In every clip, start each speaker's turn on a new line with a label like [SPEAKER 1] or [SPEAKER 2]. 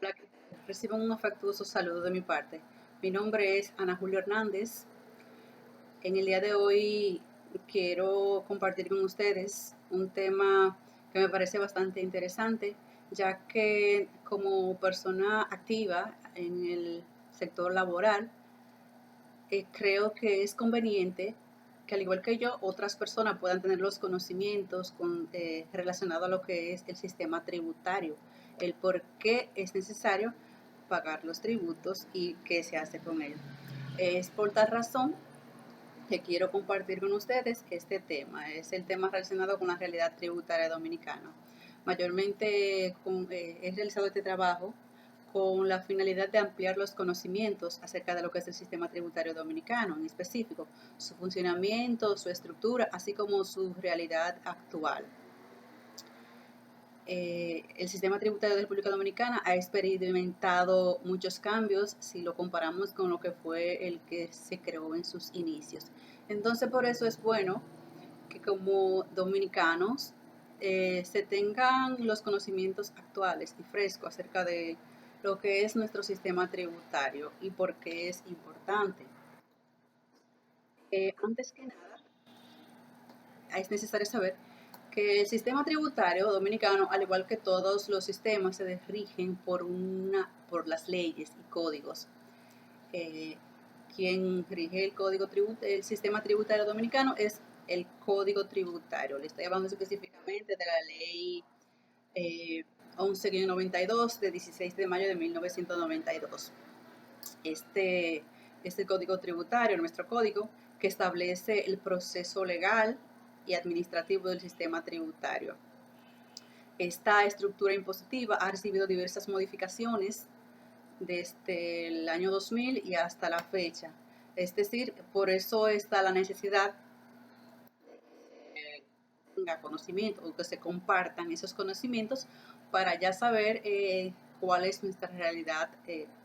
[SPEAKER 1] Hola, reciban un afectuoso saludo de mi parte. Mi nombre es Ana Julia Hernández. En el día de hoy quiero compartir con ustedes un tema que me parece bastante interesante, ya que como persona activa en el sector laboral, creo que es conveniente que, al igual que yo, otras personas puedan tener los conocimientos relacionados a lo que es el sistema tributario, el por qué es necesario pagar los tributos y qué se hace con ellos. Es por tal razón que quiero compartir con ustedes este tema. Es el tema relacionado con la realidad tributaria dominicana. Mayormente he realizado este trabajo con la finalidad de ampliar los conocimientos acerca de lo que es el sistema tributario dominicano, en específico, su funcionamiento, su estructura, así como su realidad actual. El sistema tributario de la República Dominicana ha experimentado muchos cambios si lo comparamos con lo que fue el que se creó en sus inicios. Entonces, por eso es bueno que como dominicanos se tengan los conocimientos actuales y frescos acerca de lo que es nuestro sistema tributario y por qué es importante. Antes que nada, es necesario saber que el sistema tributario dominicano, al igual que todos los sistemas, se rigen por las leyes y códigos. Eh, Quien rige el sistema tributario dominicano es el Código Tributario. Le estoy hablando específicamente de la ley 11-92 de 16 de mayo de 1992. Este código tributario, nuestro código, que establece el proceso legal y administrativo del sistema tributario. Esta estructura impositiva ha recibido diversas modificaciones desde el año 2000 y hasta la fecha. Es decir, por eso está la necesidad de tenga conocimiento o que se compartan esos conocimientos para ya saber cuál es nuestra realidad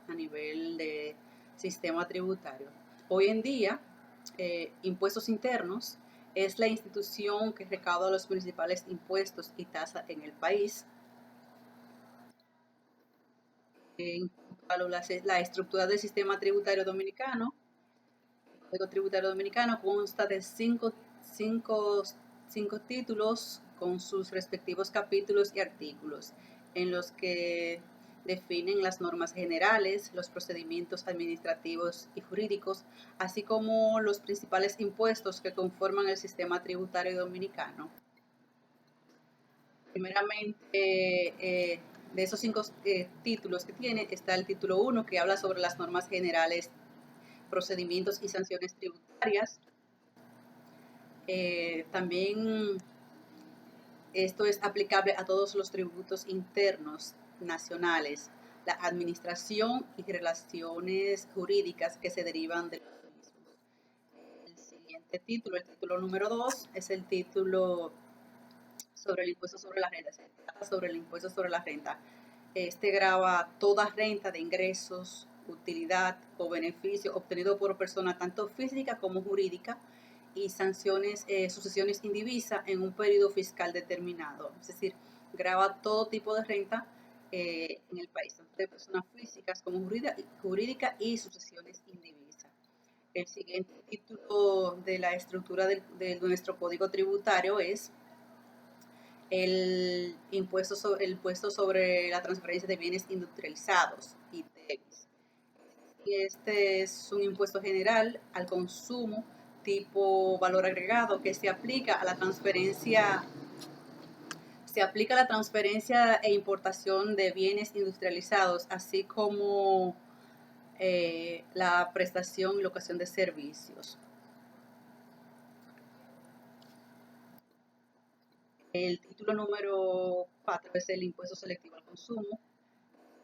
[SPEAKER 1] a nivel de sistema tributario. Hoy en día, Impuestos Internos es la institución que recauda los principales impuestos y tasas en el país. En cuanto a la estructura del sistema tributario dominicano, el Código Tributario Dominicano consta de cinco títulos con sus respectivos capítulos y artículos, en los que definen las normas generales, los procedimientos administrativos y jurídicos, así como los principales impuestos que conforman el sistema tributario dominicano. Primeramente, de esos cinco títulos que tiene, está el título 1, que habla sobre las normas generales, procedimientos y sanciones tributarias. También esto es aplicable a todos los tributos internos nacionales, la administración y relaciones jurídicas que se derivan de los mismos. El siguiente título, el título número 2, es el título sobre el impuesto sobre la renta. Se trata sobre el impuesto sobre la renta. Este grava toda renta de ingresos, utilidad o beneficio obtenido por persona tanto física como jurídica y sucesiones indivisas en un periodo fiscal determinado. Es decir, grava todo tipo de renta en el país, tanto de personas físicas como jurídica y sucesiones indivisas. El siguiente título de la estructura de nuestro código tributario es el impuesto sobre la transferencia de bienes industrializados, ITEBIS. Y este es un impuesto general al consumo tipo valor agregado que se aplica a la transferencia e importación de bienes industrializados, así como la prestación y locación de servicios. El título número 4 es el impuesto selectivo al consumo,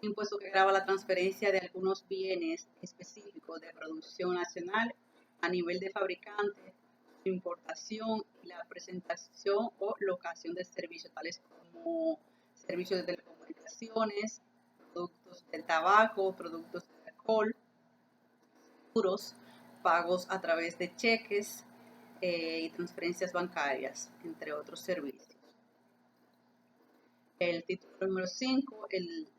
[SPEAKER 1] un impuesto que grava la transferencia de algunos bienes específicos de producción nacional a nivel de fabricante, su importación y la presentación o locación de servicios, tales como servicios de telecomunicaciones, productos del tabaco, productos de alcohol, seguros, pagos a través de cheques y transferencias bancarias, entre otros servicios. El título número 5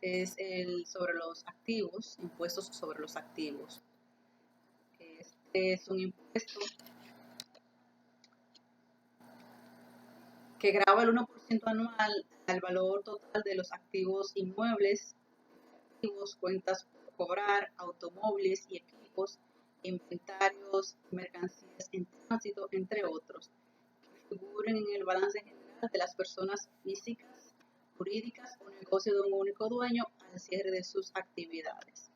[SPEAKER 1] es el sobre los activos, impuestos sobre los activos. Este es un impuesto que grava el 1% anual al valor total de los activos inmuebles, cuentas por cobrar, automóviles y equipos, inventarios, mercancías en tránsito, entre otros, que figuren en el balance general de las personas físicas, jurídicas o negocio de un único dueño al cierre de sus actividades.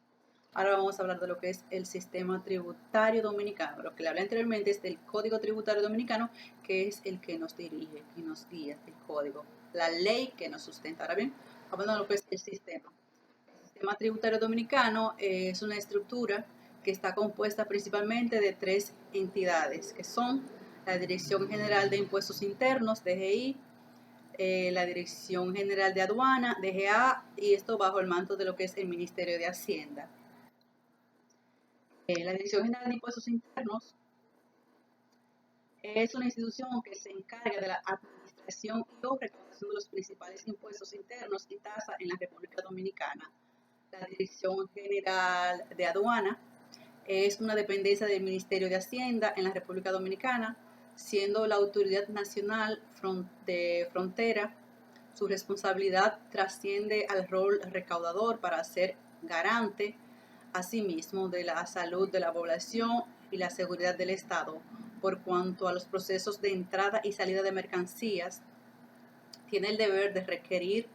[SPEAKER 1] Ahora vamos a hablar de lo que es el sistema tributario dominicano. Lo que le hablé anteriormente es del Código Tributario Dominicano, que es el que nos dirige y nos guía, el código, la ley que nos sustenta. Ahora bien, hablando de lo que es el sistema. El sistema tributario dominicano es una estructura que está compuesta principalmente de tres entidades, que son la Dirección General de Impuestos Internos, DGI, la Dirección General de Aduana, DGA, y esto bajo el manto de lo que es el Ministerio de Hacienda. La Dirección General de Impuestos Internos es una institución que se encarga de la administración y o recaudación de los principales impuestos internos y tasas en la República Dominicana. La Dirección General de Aduana es una dependencia del Ministerio de Hacienda en la República Dominicana, siendo la autoridad nacional de frontera. Su responsabilidad trasciende al rol recaudador para ser garante, asimismo, de la salud de la población y la seguridad del Estado. Por cuanto a los procesos de entrada y salida de mercancías, tiene el deber de requerir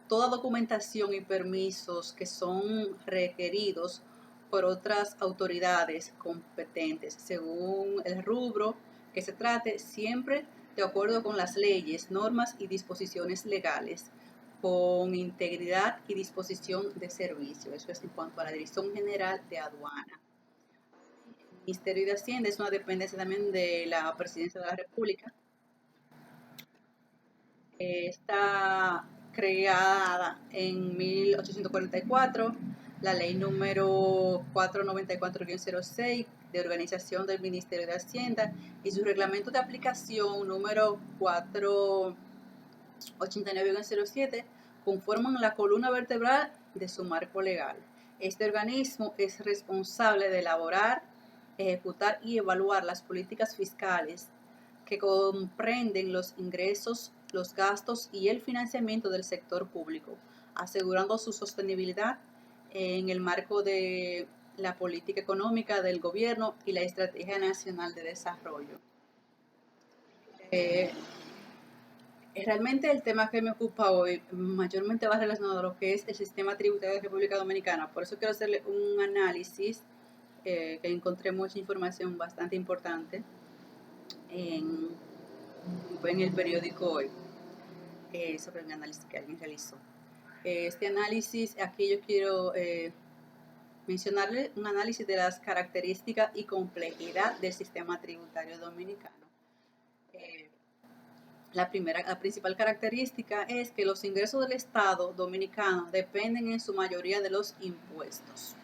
[SPEAKER 1] toda documentación y permisos que son requeridos por otras autoridades competentes, según el rubro que se trate, siempre de acuerdo con las leyes, normas y disposiciones legales, con integridad y disposición de servicio. Eso es en cuanto a la Dirección General de Aduana. El Ministerio de Hacienda es una dependencia también de la Presidencia de la República. Está creada en 1844, la ley número 494-06 de organización del Ministerio de Hacienda y su reglamento de aplicación número 489-07 conforman la columna vertebral de su marco legal. Este organismo es responsable de elaborar, ejecutar y evaluar las políticas fiscales que comprenden los ingresos, los gastos y el financiamiento del sector público, asegurando su sostenibilidad en el marco de la política económica del gobierno y la Estrategia Nacional de Desarrollo. Realmente el tema que me ocupa hoy mayormente va relacionado a lo que es el sistema tributario de República Dominicana. Por eso quiero hacerle un análisis que encontré mucha información bastante importante en el periódico hoy sobre el análisis que alguien realizó. Este análisis, aquí yo quiero mencionarle un análisis de las características y complejidad del sistema tributario dominicano. La principal característica es que los ingresos del Estado dominicano dependen en su mayoría de los impuestos.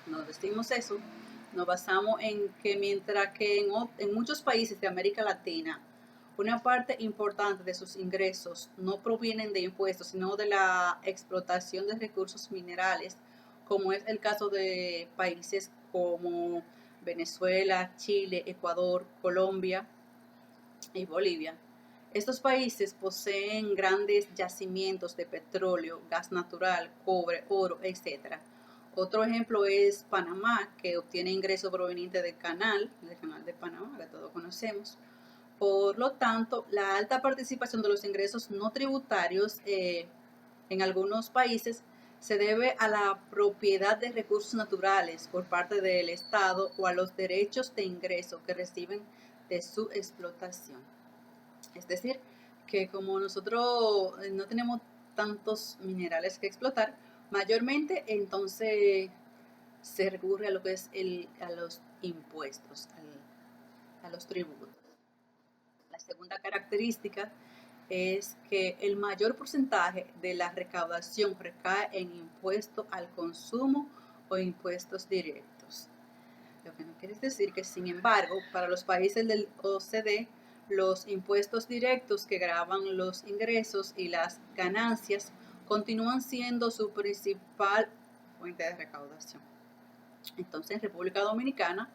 [SPEAKER 1] Nos decimos eso, nos basamos en que mientras que en muchos países de América Latina, una parte importante de sus ingresos no provienen de impuestos, sino de la explotación de recursos minerales, como es el caso de países como Venezuela, Chile, Ecuador, Colombia y Bolivia. Estos países poseen grandes yacimientos de petróleo, gas natural, cobre, oro, etc. Otro ejemplo es Panamá, que obtiene ingresos provenientes del canal de Panamá, que todos conocemos. Por lo tanto, la alta participación de los ingresos no tributarios en algunos países se debe a la propiedad de recursos naturales por parte del Estado o a los derechos de ingreso que reciben de su explotación. Es decir, que como nosotros no tenemos tantos minerales que explotar, mayormente entonces se recurre a lo que es a los impuestos, a los tributos. La segunda característica es que el mayor porcentaje de la recaudación recae en impuestos al consumo o impuestos directos. Lo que no quiere decir que, sin embargo, para los países del OCDE, Los impuestos directos que gravan los ingresos y las ganancias continúan siendo su principal fuente de recaudación. Entonces, en República Dominicana,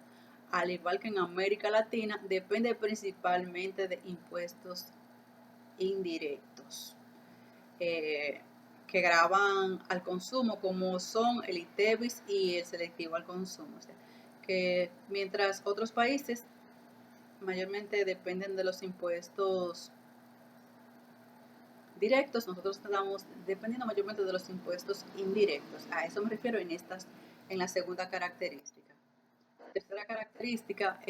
[SPEAKER 1] al igual que en América Latina, depende principalmente de impuestos indirectos que graban al consumo, como son el ITEVIS y el selectivo al consumo. O sea, que mientras otros países mayormente dependen de los impuestos directos, nosotros estamos dependiendo mayormente de los impuestos indirectos. A eso me refiero en la segunda característica. La tercera característica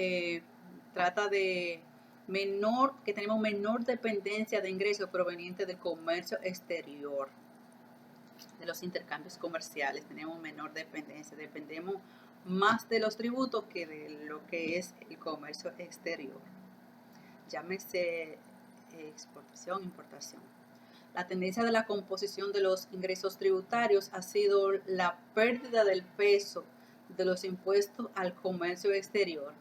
[SPEAKER 1] trata de que tenemos menor dependencia de ingresos provenientes del comercio exterior, de los intercambios comerciales. Tenemos menor dependencia, dependemos más de los tributos que de lo que es el comercio exterior, llámese exportación, importación. La tendencia de la composición de los ingresos tributarios ha sido la pérdida del peso de los impuestos al comercio exterior,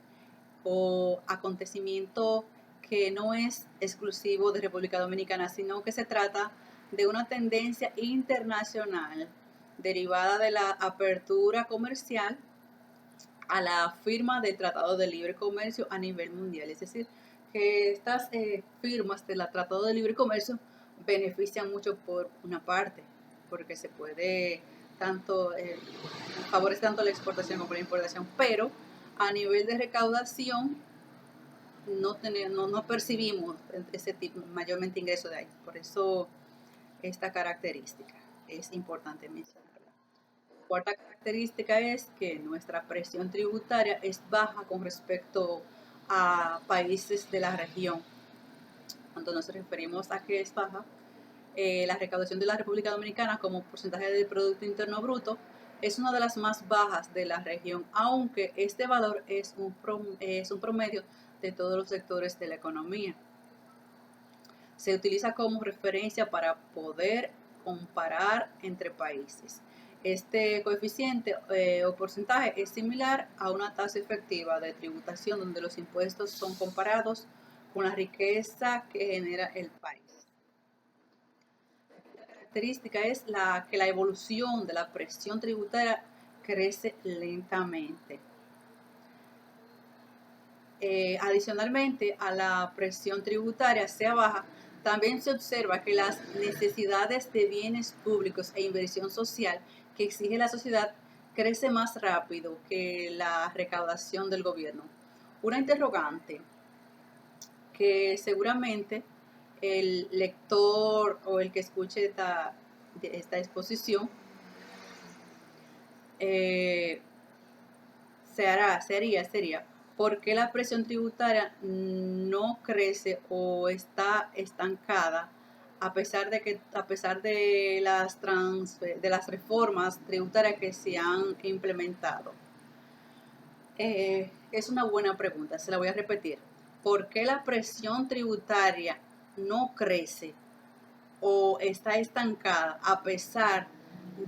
[SPEAKER 1] o acontecimiento que no es exclusivo de República Dominicana, sino que se trata de una tendencia internacional derivada de la apertura comercial a la firma del Tratado de Libre Comercio a nivel mundial. Es decir, que estas firmas del Tratado de Libre Comercio benefician mucho por una parte, porque se puede favorece tanto la exportación como la importación, pero a nivel de recaudación no percibimos ese tipo, mayormente ingreso de ahí. Por eso esta característica es importante mencionarla. Cuarta característica es que nuestra presión tributaria es baja con respecto a países de la región. Cuando nos referimos a que es baja, la recaudación de la República Dominicana como porcentaje del Producto Interno Bruto es una de las más bajas de la región, aunque este valor es un promedio de todos los sectores de la economía. Se utiliza como referencia para poder comparar entre países. Este coeficiente o porcentaje es similar a una tasa efectiva de tributación donde los impuestos son comparados con la riqueza que genera el país. La característica es que la evolución de la presión tributaria crece lentamente. Adicionalmente a la presión tributaria sea baja, también se observa que las necesidades de bienes públicos e inversión social que exige la sociedad crece más rápido que la recaudación del gobierno. Una interrogante que seguramente el lector o el que escuche esta exposición sería ¿por qué la presión tributaria no crece o está estancada a pesar de las reformas tributarias que se han implementado? Es una buena pregunta, se la voy a repetir. ¿Por qué la presión tributaria no crece o está estancada a pesar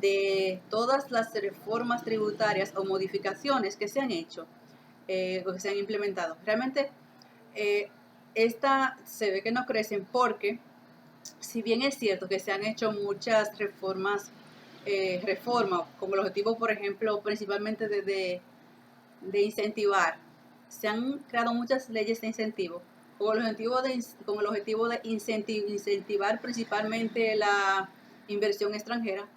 [SPEAKER 1] de todas las reformas tributarias o modificaciones que se han hecho o que se han implementado? Realmente esta se ve que no crecen porque, si bien es cierto que se han hecho muchas reformas con el objetivo, por ejemplo, principalmente de incentivar, se han creado muchas leyes de incentivo con el objetivo de incentivar principalmente la inversión extranjera,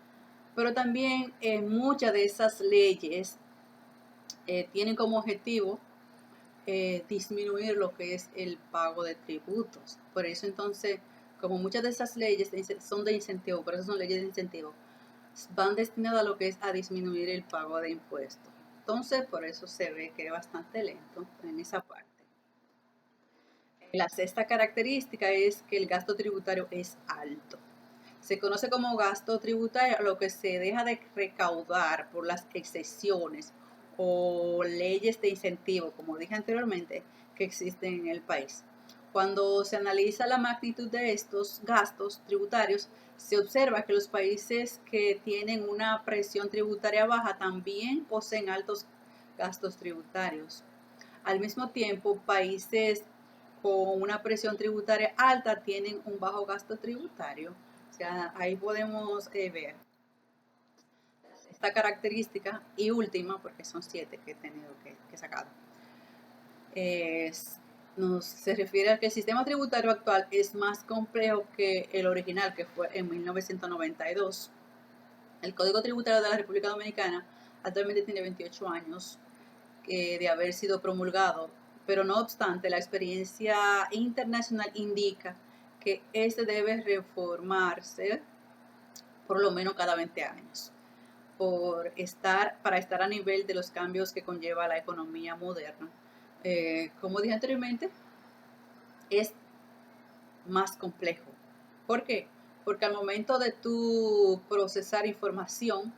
[SPEAKER 1] pero también muchas de esas leyes tienen como objetivo disminuir lo que es el pago de tributos. Por eso entonces, como muchas de esas leyes son de incentivo, por eso son leyes de incentivo, van destinadas a lo que es a disminuir el pago de impuestos. Entonces, por eso se ve que es bastante lento en esa parte. La sexta característica es que el gasto tributario es alto. Se conoce como gasto tributario lo que se deja de recaudar por las excepciones o leyes de incentivo, como dije anteriormente, que existen en el país. Cuando se analiza la magnitud de estos gastos tributarios, se observa que los países que tienen una presión tributaria baja también poseen altos gastos tributarios. Al mismo tiempo, países con una presión tributaria alta tienen un bajo gasto tributario. O sea, ahí podemos ver esta característica. Y última, porque son 7 que he tenido que sacar, se refiere a que el sistema tributario actual es más complejo que el original, que fue en 1992. El Código Tributario de la República Dominicana actualmente tiene 28 años de haber sido promulgado, pero no obstante, la experiencia internacional indica que este debe reformarse por lo menos cada 20 años para estar a nivel de los cambios que conlleva la economía moderna. Como dije anteriormente, es más complejo. ¿Por qué? Porque al momento de tu procesar información,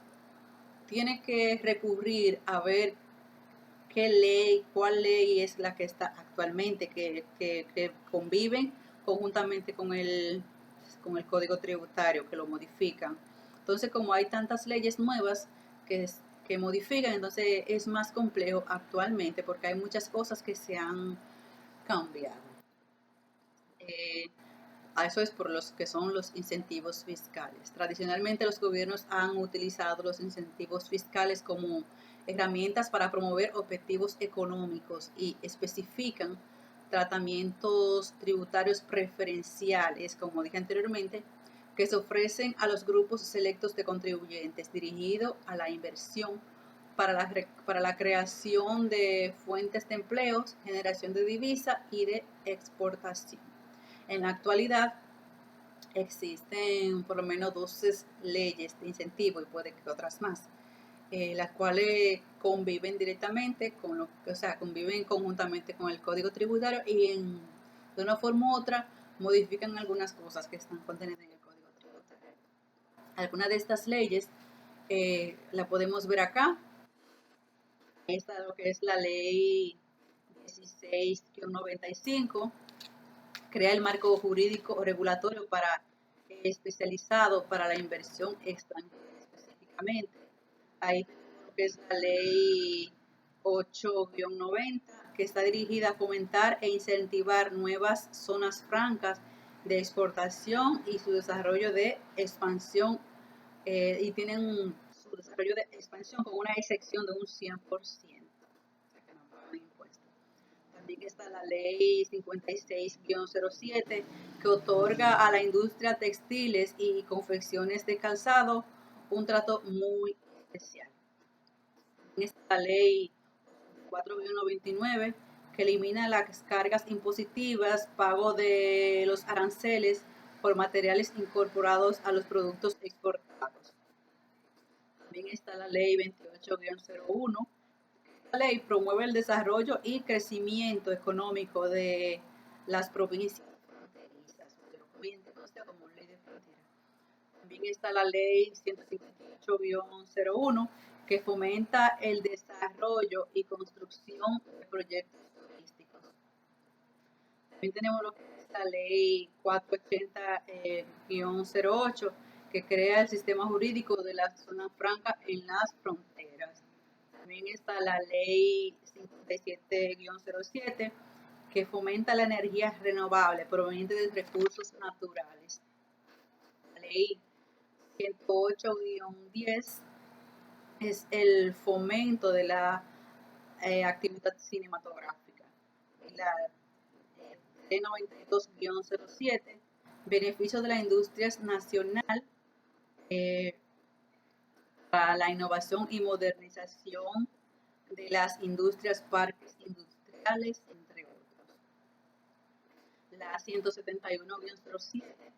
[SPEAKER 1] tienes que recurrir a ver cuál ley es la que está actualmente, que conviven conjuntamente con el Código Tributario, que lo modifican. Entonces, como hay tantas leyes nuevas que modifican, entonces es más complejo actualmente porque hay muchas cosas que se han cambiado. A eso es por los que son los incentivos fiscales. Tradicionalmente los gobiernos han utilizado los incentivos fiscales como herramientas para promover objetivos económicos y especifican tratamientos tributarios preferenciales, como dije anteriormente, que se ofrecen a los grupos selectos de contribuyentes dirigido a la inversión para la creación de fuentes de empleos, generación de divisa y de exportación. En la actualidad existen por lo menos 12 leyes de incentivo y puede que otras más, las cuales conviven directamente conviven conjuntamente con el Código Tributario y de una forma u otra modifican algunas cosas que están contenidas en el Código Tributario. Algunas de estas leyes la podemos ver acá. Esta es lo que es la ley 16-95, crea el marco jurídico o regulatorio especializado para la inversión extranjera específicamente. Ahí tenemos lo que es la ley 8-90, que está dirigida a fomentar e incentivar nuevas zonas francas de exportación y su desarrollo de expansión, y tienen su desarrollo de expansión con una excepción de un 100%. O sea, que no pagan impuestos. También está la ley 56-07, que otorga a la industria textiles y confecciones de calzado un trato muy especial. También está la ley 4-29, que elimina las cargas impositivas, pago de los aranceles por materiales incorporados a los productos exportados. También está la ley 28-01. La ley promueve el desarrollo y crecimiento económico de las provincias fronterizas, como ley de frontera. También está la ley 158-01, que fomenta el desarrollo y construcción de proyectos turísticos. También tenemos lo que es la ley 480-08, que crea el sistema jurídico de la zona franca en las fronteras. También está la ley 57-07, que fomenta la energía renovable proveniente de recursos naturales. La ley 108-10 es el fomento de la actividad cinematográfica. Y la 92-07, beneficio de la industria nacional para la innovación y modernización de las industrias, parques industriales, entre otros. La 171-07,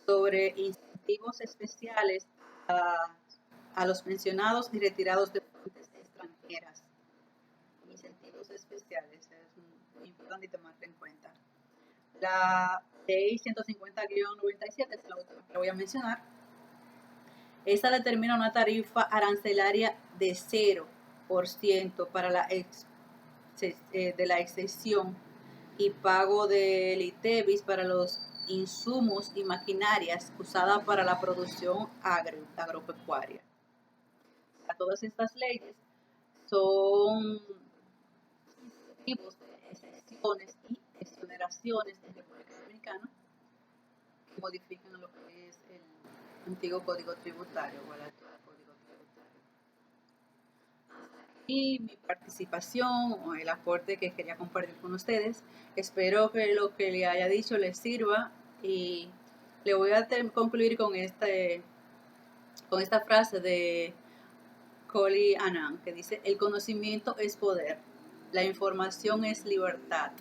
[SPEAKER 1] sobre incentivos especiales a los pensionados y retirados de fuentes extranjeras. Incentivos especiales, es muy importante tomarlo en cuenta. La ley 150-97 es la última que voy a mencionar. Esta determina una tarifa arancelaria de 0% para de la excepción y pago del ITEVIS para los insumos y maquinarias usadas para la producción agropecuaria. Todas estas leyes son incentivos de excepciones y excepciones. exoneraciones en República Dominicana que modifican lo que es el antiguo Código Tributario o el actual Código Tributario. Y mi participación o el aporte que quería compartir con ustedes. Espero que lo que le haya dicho les sirva y le voy a concluir con esta frase de Kofi Annan que dice: el conocimiento es poder, la información es libertad,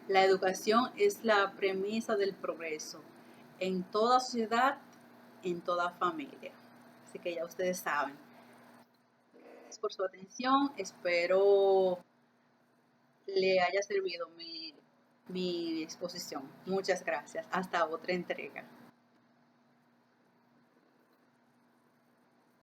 [SPEAKER 1] la educación es la premisa del progreso en toda sociedad, en toda familia. Así que ya ustedes saben. Gracias por su atención. Espero le haya servido mi exposición. Muchas gracias. Hasta otra entrega.